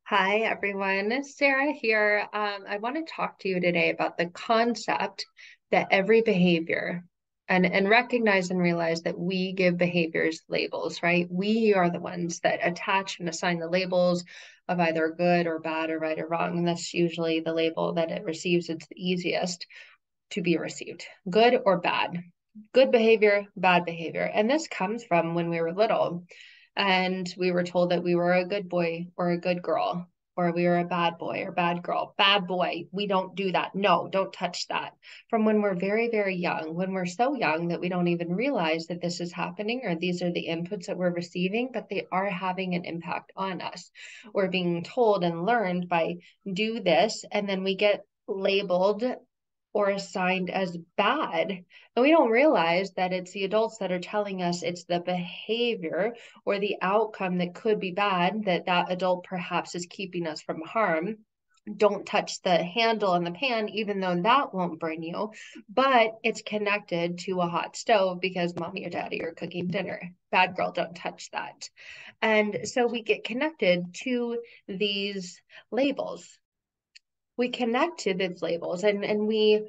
Hi, everyone. Sarah here. I want to talk to you today about the concept that every behavior and recognize and realize that we give behaviors labels, right? We are the ones that attach and assign the labels of either good or bad or right or wrong. And that's usually the label that it receives. It's the easiest to be received, good or bad, good behavior, bad behavior. And this comes from when we were little and we were told that we were a good boy or a good girl, or we were a bad boy or bad girl. Bad boy, we don't do that. No, don't touch that. From when we're very, very young, when we're so young that we don't even realize that this is happening or these are the inputs that we're receiving, but they are having an impact on us. We're being told and learned by do this, and then we get labeled or assigned as bad. And we don't realize that it's the adults that are telling us it's the behavior or the outcome that could be bad that that adult perhaps is keeping us from harm. Don't touch the handle in the pan, even though that won't burn you, but it's connected to a hot stove because mommy or daddy are cooking dinner. Bad girl, don't touch that. And so we get connected to these labels. We connect to these labels and we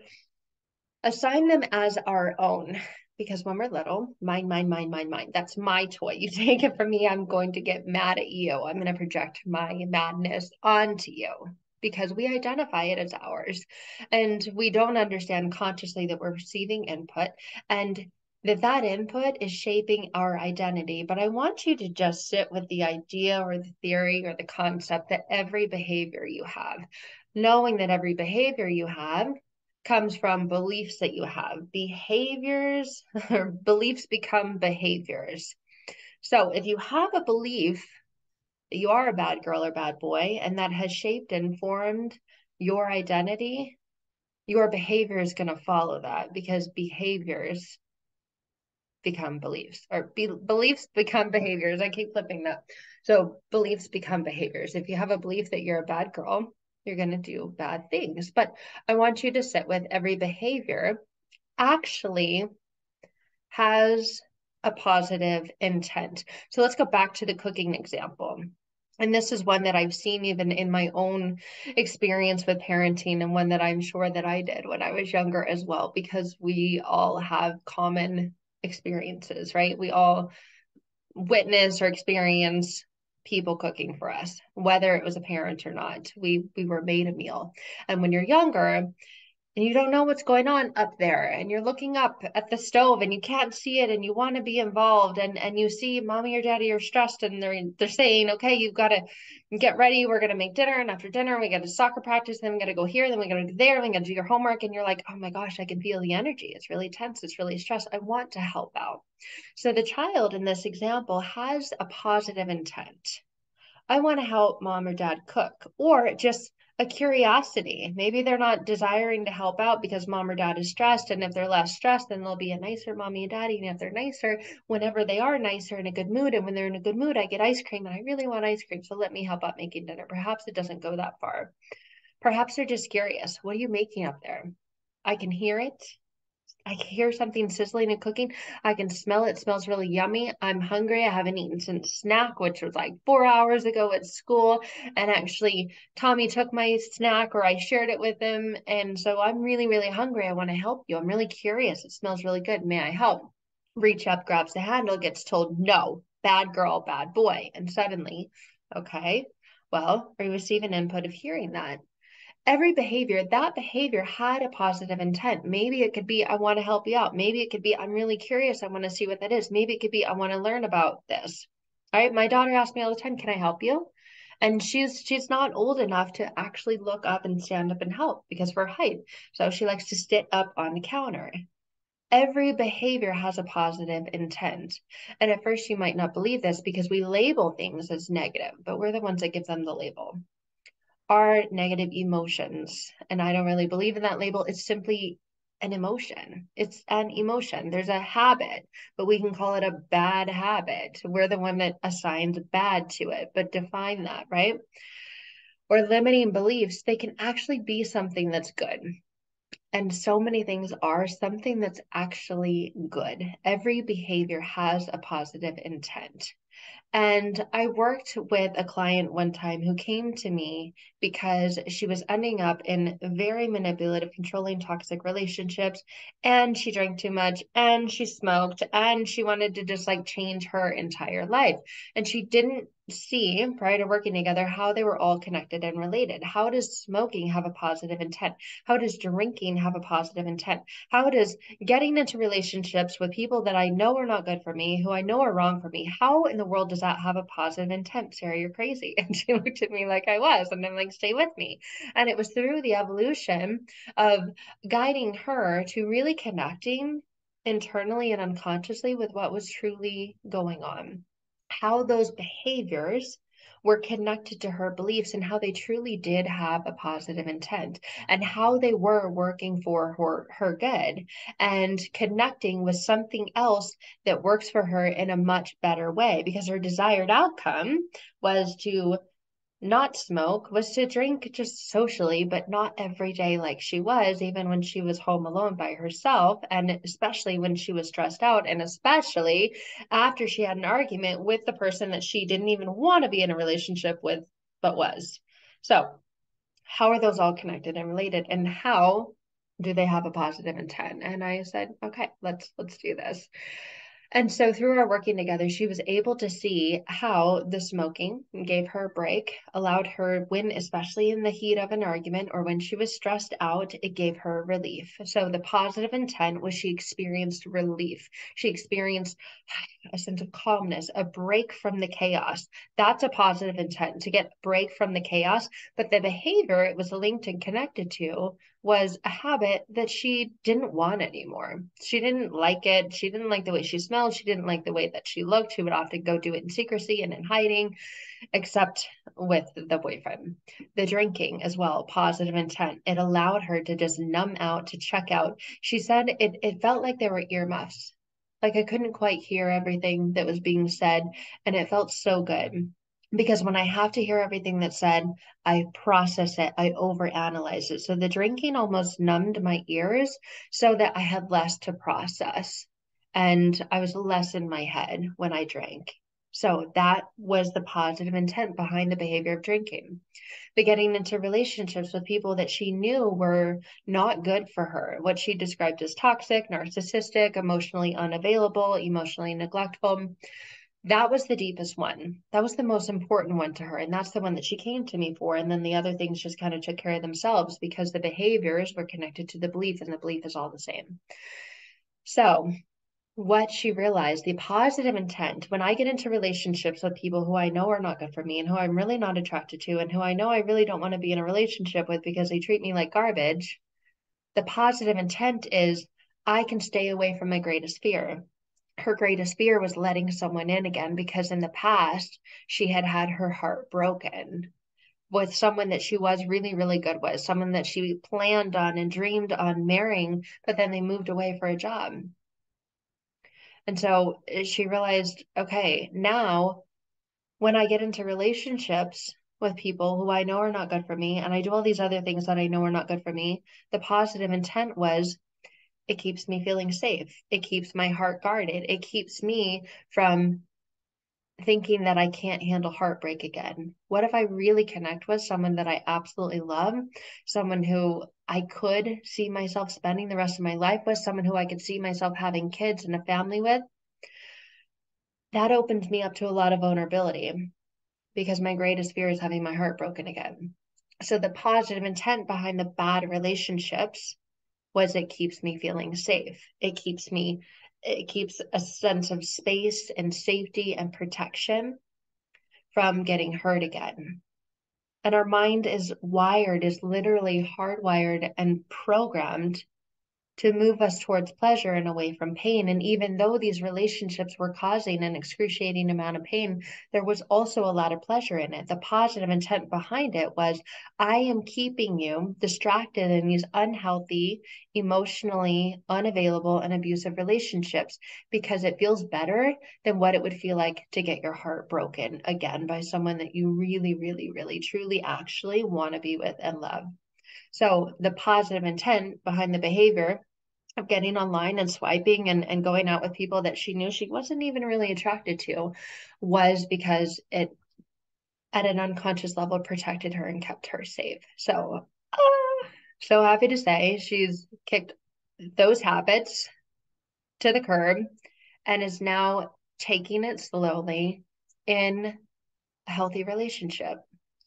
assign them as our own because when we're little, mine, that's my toy. You take it from me, I'm going to get mad at you. I'm going to project my madness onto you because we identify it as ours. And we don't understand consciously that we're receiving input and that input is shaping our identity. But I want you to just sit with the idea or the theory or the concept that every behavior you have, knowing that every behavior you have comes from beliefs that you have. Behaviors or beliefs become behaviors. So if you have a belief that you are a bad girl or bad boy, and that has shaped and formed your identity, your behavior is going to follow that because behaviors become beliefs or beliefs become behaviors. I keep flipping that. So beliefs become behaviors. If you have a belief that you're a bad girl, you're going to do bad things. But I want you to sit with every behavior actually has a positive intent. So let's go back to the cooking example. And this is one that I've seen even in my own experience with parenting, and one that I'm sure that I did when I was younger as well, because we all have common experiences, right? We all witness or experience people cooking for us, whether it was a parent or not. We were made a meal. And when you're younger, and you don't know what's going on up there and you're looking up at the stove and you can't see it and you want to be involved and you see mommy or daddy are stressed and they're saying, okay, you've got to get ready, we're going to make dinner, and after dinner we got to soccer practice, then we got to go here, then we got to go there, then we got to do your homework, and you're like, oh my gosh, I can feel the energy, it's really tense, it's really stressed, I want to help out. So the child in this example has a positive intent. I want to help mom or dad cook, or just a curiosity. Maybe they're not desiring to help out because mom or dad is stressed. And if they're less stressed, then they'll be a nicer mommy and daddy. And if they're nicer, whenever they are nicer in a good mood, and when they're in a good mood, I get ice cream and I really want ice cream. So let me help out making dinner. Perhaps it doesn't go that far. Perhaps they're just curious. What are you making up there? I can hear it. I can hear something sizzling and cooking. I can smell it. It smells really yummy. I'm hungry. I haven't eaten since snack, which was like 4 hours ago at school. And actually, Tommy took my snack or I shared it with him. And so I'm really, really hungry. I want to help you. I'm really curious. It smells really good. May I help? Reach up, grabs the handle, gets told no, bad girl, bad boy. And suddenly, okay, well, we receive an input of hearing that every behavior, that behavior had a positive intent. Maybe it could be, I want to help you out. Maybe it could be, I'm really curious. I want to see what that is. Maybe it could be, I want to learn about this. All right. My daughter asks me all the time, can I help you? And she's not old enough to actually look up and stand up and help because of her height. So she likes to sit up on the counter. Every behavior has a positive intent. And at first you might not believe this because we label things as negative, but we're the ones that give them the label, are negative emotions. And I don't really believe in that label. It's simply an emotion. It's an emotion. There's a habit, but we can call it a bad habit. We're the one that assigns bad to it, but define that, right? Or limiting beliefs, they can actually be something that's good. And so many things are something that's actually good. Every behavior has a positive intent. And I worked with a client one time who came to me because she was ending up in very manipulative, controlling, toxic relationships. And she drank too much and she smoked and she wanted to just like change her entire life. And she didn't see prior to working together how they were all connected and related. How does smoking have a positive intent? How does drinking have a positive intent? How does getting into relationships with people that I know are not good for me, who I know are wrong for me, how in the world does that have a positive intent? Sarah, you're crazy. And she looked at me like I was, and I'm like, stay with me. And it was through the evolution of guiding her to really connecting internally and unconsciously with what was truly going on, how those behaviors were connected to her beliefs and how they truly did have a positive intent and how they were working for her good and connecting with something else that works for her in a much better way, because her desired outcome was to not smoke, was to drink just socially, but not every day like she was, even when she was home alone by herself, and especially when she was stressed out, and especially after she had an argument with the person that she didn't even want to be in a relationship with, but was. So, how are those all connected and related, and how do they have a positive intent? And I said, okay, let's do this. And so through our working together, she was able to see how the smoking gave her a break, allowed her, when, especially in the heat of an argument or when she was stressed out, it gave her relief. So the positive intent was she experienced relief. She experienced a sense of calmness, a break from the chaos. That's a positive intent, to get a break from the chaos. But the behavior it was linked and connected to was a habit that she didn't want anymore. She didn't like it. She didn't like the way she smelled. She didn't like the way that she looked. She would often go do it in secrecy and in hiding, except with the boyfriend. The drinking as well, positive intent. It allowed her to just numb out, to check out. She said it felt like there were earmuffs. Like I couldn't quite hear everything that was being said, and it felt so good. Because when I have to hear everything that's said, I process it, I overanalyze it. So the drinking almost numbed my ears so that I had less to process. And I was less in my head when I drank. So that was the positive intent behind the behavior of drinking. But getting into relationships with people that she knew were not good for her, what she described as toxic, narcissistic, emotionally unavailable, emotionally neglectful. That was the deepest one. That was the most important one to her. And that's the one that she came to me for. And then the other things just kind of took care of themselves because the behaviors were connected to the belief, and the belief is all the same. So, what she realized, the positive intent, when I get into relationships with people who I know are not good for me and who I'm really not attracted to and who I know I really don't want to be in a relationship with because they treat me like garbage, the positive intent is I can stay away from my greatest fear. Her greatest fear was letting someone in again because in the past she had had her heart broken with someone that she was really, really good with, someone that she planned on and dreamed on marrying, but then they moved away for a job. And so she realized, okay, now when I get into relationships with people who I know are not good for me, and I do all these other things that I know are not good for me, the positive intent was it keeps me feeling safe. It keeps my heart guarded. It keeps me from thinking that I can't handle heartbreak again. What if I really connect with someone that I absolutely love, someone who I could see myself spending the rest of my life with, someone who I could see myself having kids and a family with? That opens me up to a lot of vulnerability because my greatest fear is having my heart broken again. So the positive intent behind the bad relationships was it keeps me feeling safe. It keeps a sense of space and safety and protection from getting hurt again. And our mind is literally hardwired and programmed to move us towards pleasure and away from pain. And even though these relationships were causing an excruciating amount of pain, there was also a lot of pleasure in it. The positive intent behind it was, I am keeping you distracted in these unhealthy, emotionally unavailable, and abusive relationships because it feels better than what it would feel like to get your heart broken again by someone that you really, really, really, truly actually want to be with and love. So the positive intent behind the behavior of getting online and swiping and going out with people that she knew she wasn't even really attracted to was because it, at an unconscious level, protected her and kept her safe. So, so happy to say she's kicked those habits to the curb and is now taking it slowly in a healthy relationship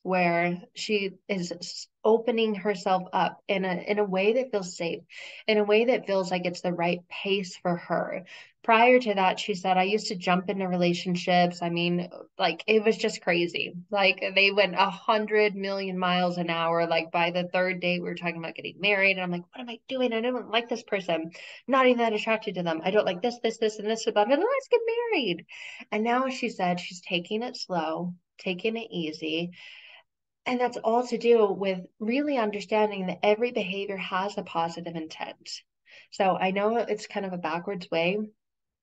where she is opening herself up in a way that feels safe, in a way that feels like it's the right pace for her. Prior to that, she said, I used to jump into relationships. I mean, like it was just crazy. Like they went 100 million miles an hour. Like by the third date, we were talking about getting married. And I'm like, what am I doing? I don't like this person. Not even that attracted to them. I don't like this, and this about it. Let's get married. And now she said she's taking it slow, taking it easy. And that's all to do with really understanding that every behavior has a positive intent. So I know it's kind of a backwards way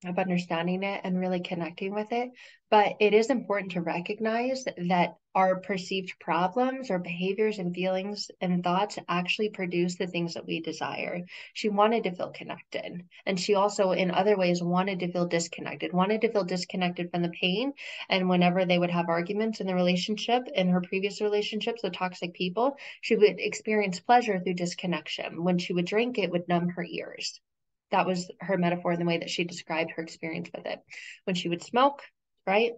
of understanding it and really connecting with it. But it is important to recognize that our perceived problems or behaviors and feelings and thoughts actually produce the things that we desire. She wanted to feel connected. And she also, in other ways, wanted to feel disconnected from the pain. And whenever they would have arguments in the relationship, in her previous relationships with toxic people, she would experience pleasure through disconnection. When she would drink, it would numb her ears. That was her metaphor in the way that she described her experience with it. When she would smoke, right?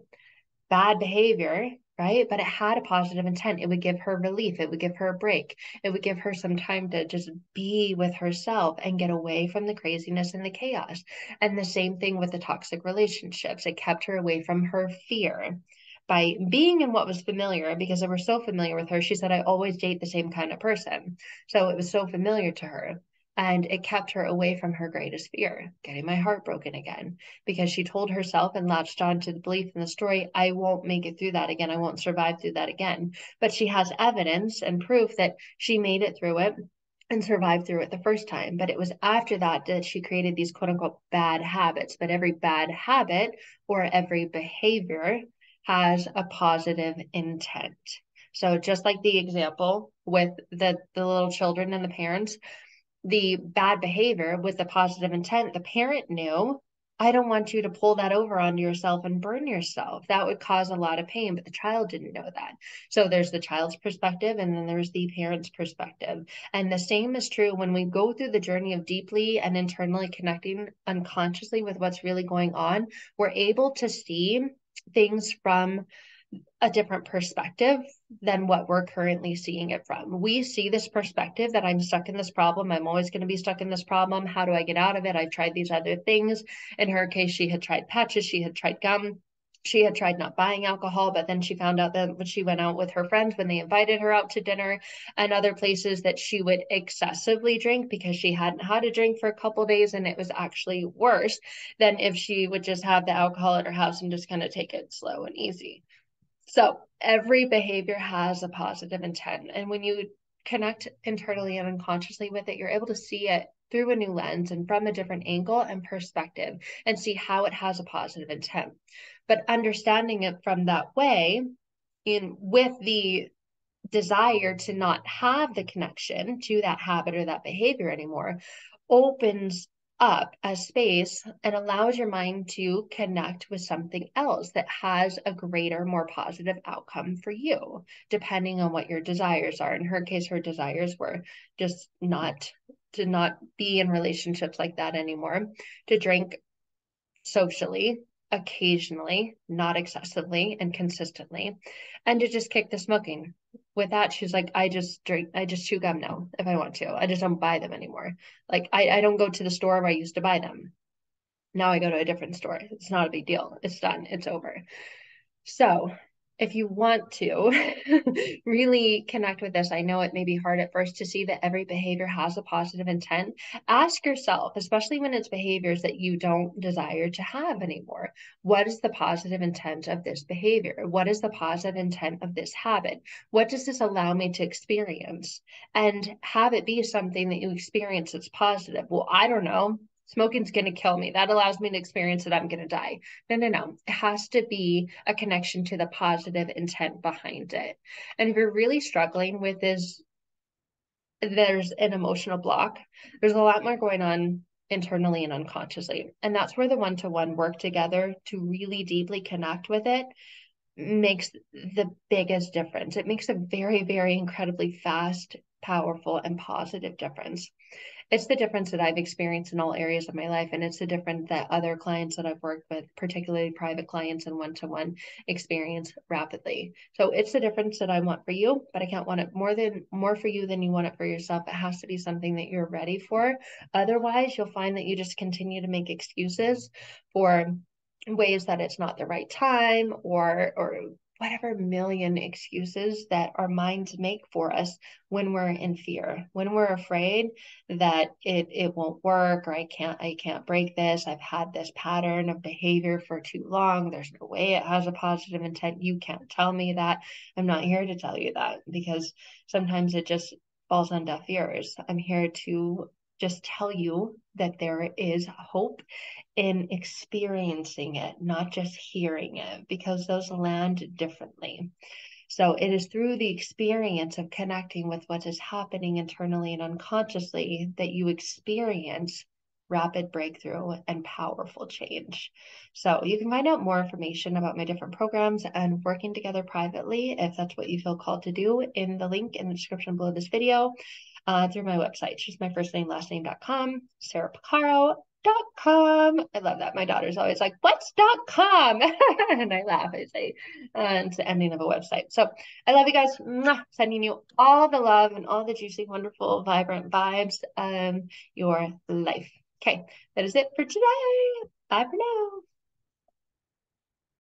Bad behavior, right? But it had a positive intent. It would give her relief. It would give her a break. It would give her some time to just be with herself and get away from the craziness and the chaos. And the same thing with the toxic relationships. It kept her away from her fear. By being in what was familiar, because they were so familiar with her, she said, I always date the same kind of person. So it was so familiar to her. And it kept her away from her greatest fear, getting my heart broken again, because she told herself and latched on to the belief in the story, I won't make it through that again. I won't survive through that again. But she has evidence and proof that she made it through it and survived through it the first time. But it was after that that she created these quote unquote bad habits. But every bad habit or every behavior has a positive intent. So just like the example with the little children and the parents, the bad behavior with the positive intent, the parent knew, I don't want you to pull that over onto yourself and burn yourself. That would cause a lot of pain, but the child didn't know that. So there's the child's perspective and then there's the parent's perspective. And the same is true when we go through the journey of deeply and internally connecting unconsciously with what's really going on. We're able to see things from a different perspective than what we're currently seeing it from. We see this perspective that I'm stuck in this problem. I'm always going to be stuck in this problem. How do I get out of it? I've tried these other things. In her case, she had tried patches, she had tried gum. She had tried not buying alcohol, but then she found out that when she went out with her friends, when they invited her out to dinner and other places, that she would excessively drink because she hadn't had a drink for a couple of days. And it was actually worse than if she would just have the alcohol at her house and just kind of take it slow and easy. So every behavior has a positive intent. And when you connect internally and unconsciously with it, you're able to see it through a new lens and from a different angle and perspective and see how it has a positive intent. But understanding it from that way, in with the desire to not have the connection to that habit or that behavior anymore, opens up a space and allows your mind to connect with something else that has a greater, more positive outcome for you, depending on what your desires are. In her case, her desires were just not to not be in relationships like that anymore, to drink socially, occasionally, not excessively and consistently, and to just kick the smoking. With that, she's like, I just chew gum now if I want to. I just don't buy them anymore. Like I don't go to the store where I used to buy them. Now I go to a different store. It's not a big deal. It's done. It's over. So, if you want to really connect with this, I know it may be hard at first to see that every behavior has a positive intent. Ask yourself, especially when it's behaviors that you don't desire to have anymore, what is the positive intent of this behavior? What is the positive intent of this habit? What does this allow me to experience? And have it be something that you experience that's positive. Well, I don't know. Smoking's going to kill me. That allows me to experience that I'm going to die. No, no, no. It has to be a connection to the positive intent behind it. And if you're really struggling with this, there's an emotional block. There's a lot more going on internally and unconsciously. And that's where the one-to-one work together to really deeply connect with it makes the biggest difference. It makes a very, very incredibly fast, powerful, and positive difference. It's the difference that I've experienced in all areas of my life. And it's the difference that other clients that I've worked with, particularly private clients and one-to-one, experience rapidly. So it's the difference that I want for you, but I can't want it more for you than you want it for yourself. It has to be something that you're ready for. Otherwise, you'll find that you just continue to make excuses for ways that it's not the right time, or whatever million excuses that our minds make for us when we're in fear, when we're afraid that it won't work, or I can't break this. I've had this pattern of behavior for too long. There's no way it has a positive intent. You can't tell me that. I'm not here to tell you that, because sometimes it just falls on deaf ears. I'm here to just tell you that there is hope in experiencing it, not just hearing it, because those land differently. So it is through the experience of connecting with what is happening internally and unconsciously that you experience rapid breakthrough and powerful change. So you can find out more information about my different programs and working together privately, if that's what you feel called to do, in the link in the description below this video, through my website. It's just my first name, last name.com, sarahpacaro.com. I love that. My daughter's always like, what's .com? And I laugh. I say, it's the ending of a website. So I love you guys. Mwah. Sending you all the love and all the juicy, wonderful, vibrant vibes your life. Okay, that is it for today. Bye for now.